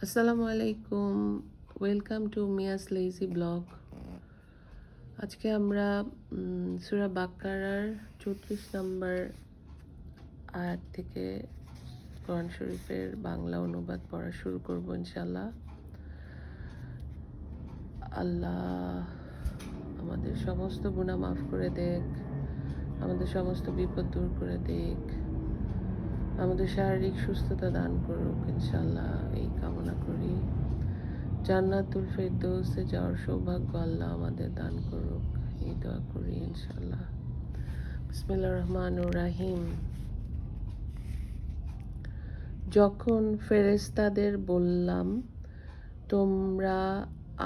আসসালামু আলাইকুম, welcome to মিয়াস lazy blog. আজকে আমরা সূরা বাকারার 34 নম্বর আয়াত থেকে কোরআন শরীফের বাংলা অনুবাদ পড়া শুরু করব ইনশাল্লাহ। আল্লাহ আমাদের সমস্ত গুনাহ মাফ করে দেখ, আমাদের সমস্ত বিপদ দূর করে দেখ, আমাদের শারীরিক সুস্থতা দান করুক ইনশাল্লাহ, এই কামনা করি। জান্নাতুল ফেরদৌসে যাওয়ার সৌভাগ্য আল্লাহ আমাদের দান করুক, এই দোয়া করি ইনশাল্লাহ। বিসমিল্লাহির রহমানির রহিম। যখন ফেরেশতাদের বললাম তোমরা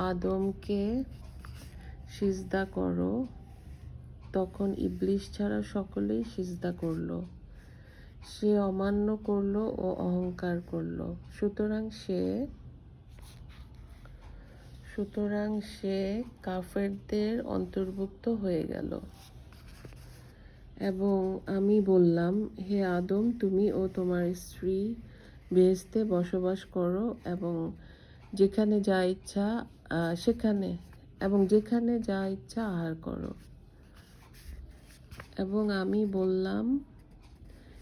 আদমকে সিজদা করো, তখন ইবলিস ছাড়া সকলেই সিজদা করল। সে অমান্য করল ও অহংকার করল। সুতরাং সে কাফেরদের অন্তর্ভুক্ত হয়ে গেল। এবং আমি বললাম, হে আদম, তুমি ও তোমার স্ত্রী বেহেশতে বসবাস করো এবং যেখানে যা ইচ্ছা আহার করো। এবং আমি বললাম,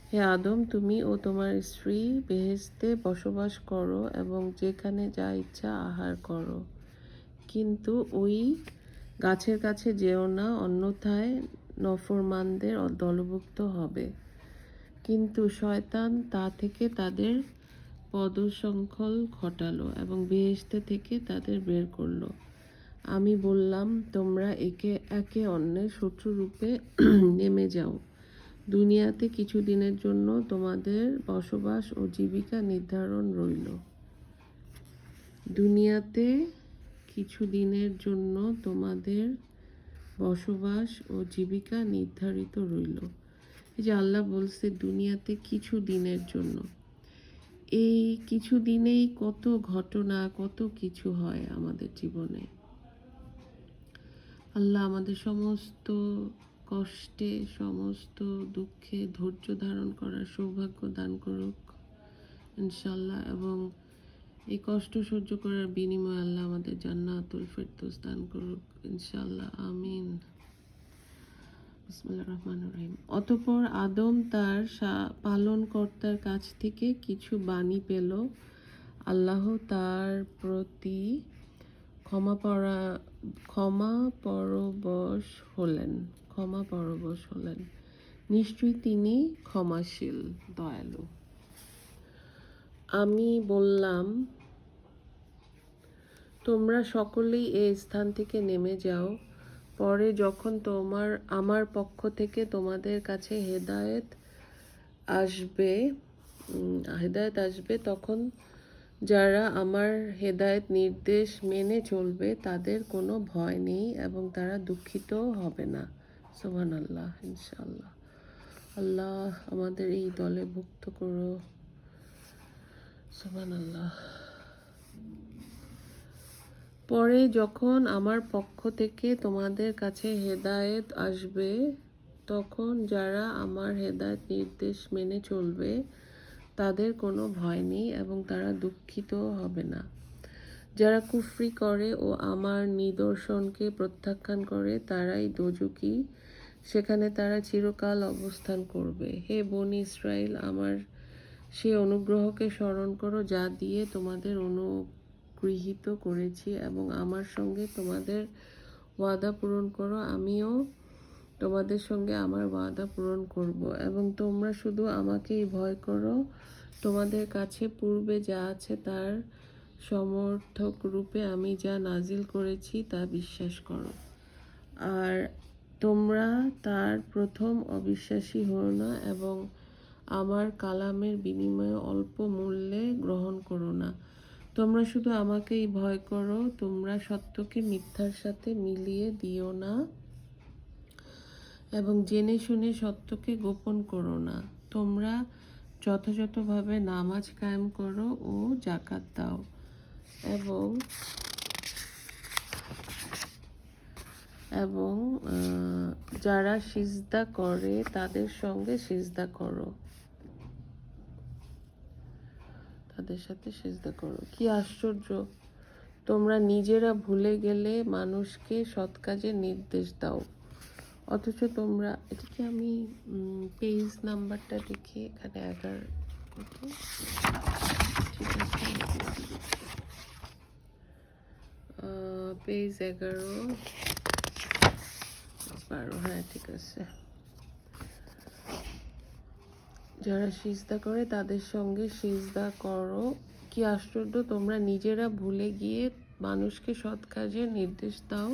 হে আদম, তুমি ও তোমার স্ত্রী বেহেশতে বসবাস করো এবং যেখানে যা ইচ্ছা আহার করো, কিন্তু ওই গাছের কাছে যেও না, অন্যথায় নফরমানদের দলভুক্ত হবে। কিন্তু শয়তান তা থেকে তাদের পদসংখ্যল ঘটালো এবং বেহেশতে থেকে তাদের বের করলো। আমি বললাম, তোমরা একে অন্যের শত্রুরূপে নেমে যাও। দুনিয়াতে কিছু দিনের জন্য তোমাদের বসবাস ও জীবিকা নির্ধারিত রইল। এই যে আল্লাহ বলছে দুনিয়াতে কিছু দিনের জন্য, এই কিছু দিনেই কত ঘটনা, কত কিছু হয় আমাদের জীবনে। আল্লাহ আমাদের সমস্ত কষ্টে, সমস্ত দুঃখে ধৈর্য ধারণ করার সৌভাগ্য দান করুক ইনশাল্লাহ। এবং এই কষ্ট সহ্য করার বিনিময়ে আল্লাহ আমাদের জান্নাতুল ফেরদৌস দান করুক ইনশাল্লাহ, আমিন। বিসমিল্লাহির রহমানির রহিম। অতঃপর আদম তার পালনকর্তার কাছ থেকে কিছু বাণী পেল। আল্লাহ তার প্রতি ক্ষমাপরবশ হলেন। নিশ্চয়ই তিনি ক্ষমাশীল, দয়ালু। আমি বললাম, তোমরা সকলেই এই স্থান থেকে নেমে যাও। পরে যখন আমার পক্ষ থেকে তোমাদের কাছে হেদায়েত আসবে, তখন যারা আমার হেদায়েত নির্দেশ মেনে চলবে তাদের কোনো ভয় নেই এবং তারা দুঃখিতও হবে না। সুবহানাল্লাহ, ইনশাআল্লাহ। আল্লাহ আমাদের এই দলে ভুক্ত করো। সুবহানাল্লাহ। পরে যখন আমার পক্ষ থেকে তোমাদের কাছে হেদায়েত আসবে, তখন যারা আমার হেদায়েত নির্দেশ মেনে চলবে তাদের কোনো ভয় নেই এবং তারা দুঃখিতও হবে না। যারা কুফরি করে ও আমার নিদর্শনকে প্রত্যাখ্যান করে তারাই দোজখী, সেখানে তারা চিরকাল অবস্থান করবে। হে বনী ইসরাইল, আমার সে অনুগ্রহকে স্মরণ করো যা দিয়ে তোমাদের অনুগৃহীত করেছি এবং আমার সঙ্গে তোমাদের ওয়াদা পূরণ করো, আমিও তোমাদের সঙ্গে আমার ওয়াদা পূরণ করব। এবং তোমরা শুধু আমাকেই ভয় করো। তোমাদের কাছে পূর্বে যা আছে তার সমর্থক রূপে আমি যা নাজিল করেছি তা বিশ্বাস করো। আর তোমরা তার প্রথম অবিশ্বাসী হও না এবং আমার কালামের বিনিময়ে অল্প মূল্যে গ্রহণ করো না। তোমরা শুধু আমাকেই ভয় করো। তোমরা সত্যকে মিথ্যার সাথে মিলিয়ে দিও না এবং জেনে শুনে সত্যকে গোপন করো না। তোমরা যথাযথভাবে নামাজ কায়েম করো ও যাকাত দাও এবং যারা সিজদা করে তাদের সঙ্গে সিজদা করো। তাদের সাথে সিজদা করো। কি আশ্চর্য, তোমরা নিজেরা ভুলে গেলে মানুষকে সৎ কাজের নির্দেশ দাও, অথচ তোমরা, এটা কি আমি পেজ নাম্বারটা দেখি, এখানে 11, ওকে ঠিক আছে, পেজ 11, 12, হ্যাঁ ঠিক আছে। যারা সিজদা করে তাদের সঙ্গে সিজদা করো। কি আশ্চর্য, তোমরা নিজেরা ভুলে গিয়ে মানুষকে সৎ কাজের নির্দেশ দাও,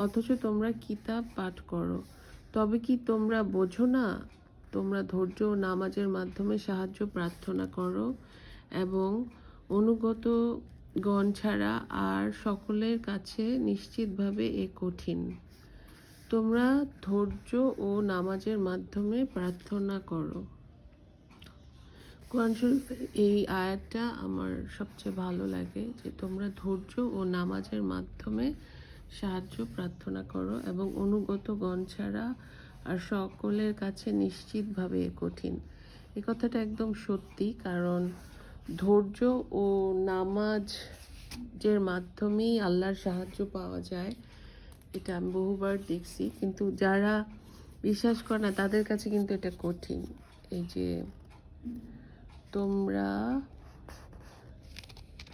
অথচ তোমরা কিতাব পাঠ করো। তবে কি তোমরা বোঝো না? তোমরা ধৈর্য ও নামাজের মাধ্যমে সাহায্য প্রার্থনা করো এবং অনুগত গণ ছাড়া আর সকলের কাছে নিশ্চিতভাবে এ কঠিন। তোমরা ধৈর্য ও নামাজের মাধ্যমে প্রার্থনা করো। কোরআন শরীফের এই আয়াতটা আমার সবচেয়ে ভালো লাগে, যে তোমরা ধৈর্য ও নামাজের মাধ্যমে সাহায্য প্রার্থনা করো এবং অনুগত গণ ছাড়া আর সকলের কাছে নিশ্চিতভাবে কঠিন। এই কথাটা একদম সত্যি, কারণ ধৈর্য ও নামাজের মাধ্যমেই আল্লাহর সাহায্য পাওয়া যায়। এটা আমি বহুবার দেখছি, কিন্তু যারা বিশ্বাস করে না তাদের কাছে কিন্তু এটা কঠিন। এই যে তোমরা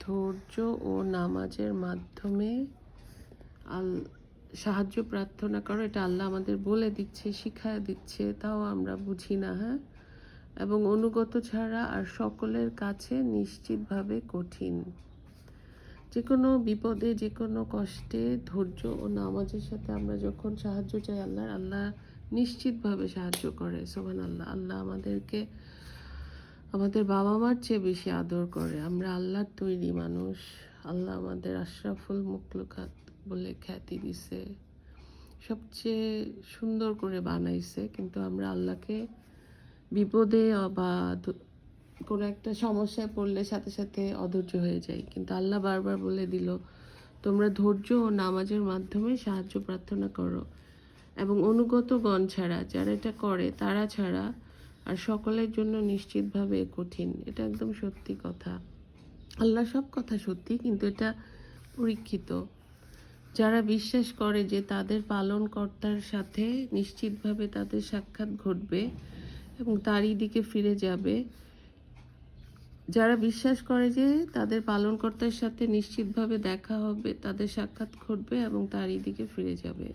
ধৈর্য ও নামাজের মাধ্যমে সাহায্য প্রার্থনা করো, এটা আল্লাহ আমাদের বলে দিচ্ছে, শিখায় দিচ্ছে, তাও আমরা বুঝি না। হ্যাঁ, এবং অনুগত ছাড়া আর সকলের কাছে নিশ্চিতভাবে কঠিন। যে কোনো বিপদে, যে কোনো কষ্টে ধৈর্য ও নামাজের সাথে আমরা যখন সাহায্য চাই আল্লাহর, আল্লাহ নিশ্চিতভাবে সাহায্য করে। সুবহানাল্লাহ। আল্লাহ আমাদেরকে আমাদের বাবা মার চেয়ে বেশি আদর করে। আমরা আল্লাহর তৈরি মানুষ। আল্লাহ আমাদের আশরাফুল মুখলুকাত বলে খ্যাতি দিছে, সবচেয়ে সুন্দর করে বানাইছে, কিন্তু আমরা আল্লাহকে বিপদে বা কোনো একটা সমস্যায় পড়লে সাথে সাথে অধৈর্য হয়ে যাই। কিন্তু আল্লাহ বারবার বলে দিল, তোমরা ধৈর্য ও নামাজের মাধ্যমে সাহায্য প্রার্থনা করো এবং অনুগত গণ ছাড়া, যারা এটা করে তারা ছাড়া আর সকলের জন্য নিশ্চিতভাবে কঠিন। এটা একদম সত্যি কথা। আল্লাহ সব কথা সত্যি, কিন্তু এটা পরীক্ষিত। যারা বিশ্বাস করে যে তাদের পালনকর্তার সাথে নিশ্চিতভাবে তাদের সাক্ষাৎ ঘটবে এবং তারই দিকে ফিরে যাবে, যারা বিশ্বাস করে যে তাদের পালনকর্তার সাথে নিশ্চিতভাবে দেখা হবে, তাদের সাক্ষাৎ ঘটবে এবং তারই দিকে ফিরে যাবে,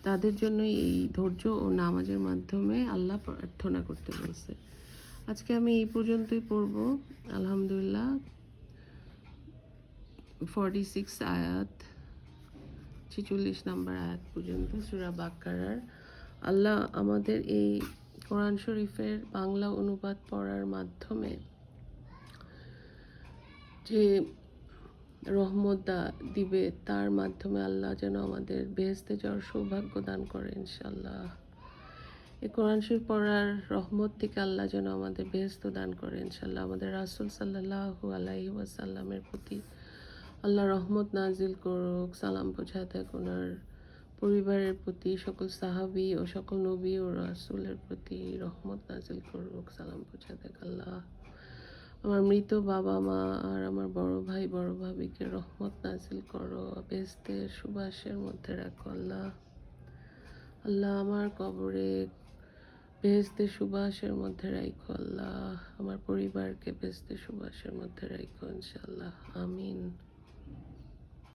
তাদের জন্যই এই ধৈর্য ও নামাজের মাধ্যমে আল্লাহ প্রার্থনা করতে বলছে। আজকে আমি এই পর্যন্তই পড়ব। আলহামদুলিল্লাহ, 46 আয়াত, 46 নম্বর আয়াত পর্যন্ত সূরা বাকারার। আল্লাহ আমাদের এই কোরআন শরীফের বাংলা অনুবাদ পড়ার মাধ্যমে যে রহমত দিবে, তার মাধ্যমে আল্লাহ যেন আমাদের বেহেশতে যাওয়ার সৌভাগ্য দান করে ইনশাআল্লাহ। এই কোরআন শরীফ পড়ার রহমত থেকে আল্লাহ যেন আমাদের বেহেশত দান করে ইনশাআল্লাহ। আমাদের রাসূল সাল্লাল্লাহু আলাইহি ওয়াসাল্লামের প্রতি আল্লাহ রহমত নাজিল করুক, সালাম পৌঁছায় থাক ওনার পরিবারের প্রতি, সকল সাহাবী ও সকল নবী ও রাসূলের প্রতি রহমত নাজিল করুক, সালাম পৌঁছায় থাক আল্লাহ। আমার মৃত বাবা মা আর আমার বড় ভাই বড় ভাবিকে রহমত নাজিল করো, বেহেশতের সুবাসের মধ্যে রাখো আল্লাহ। আল্লাহ আমার কবরে বেহেশতের সুবাসের মধ্যে রাখো আল্লাহ। আমার পরিবারকে বেহেশতের সুবাসের মধ্যে রাখো ইনশাআল্লাহ, আমিন।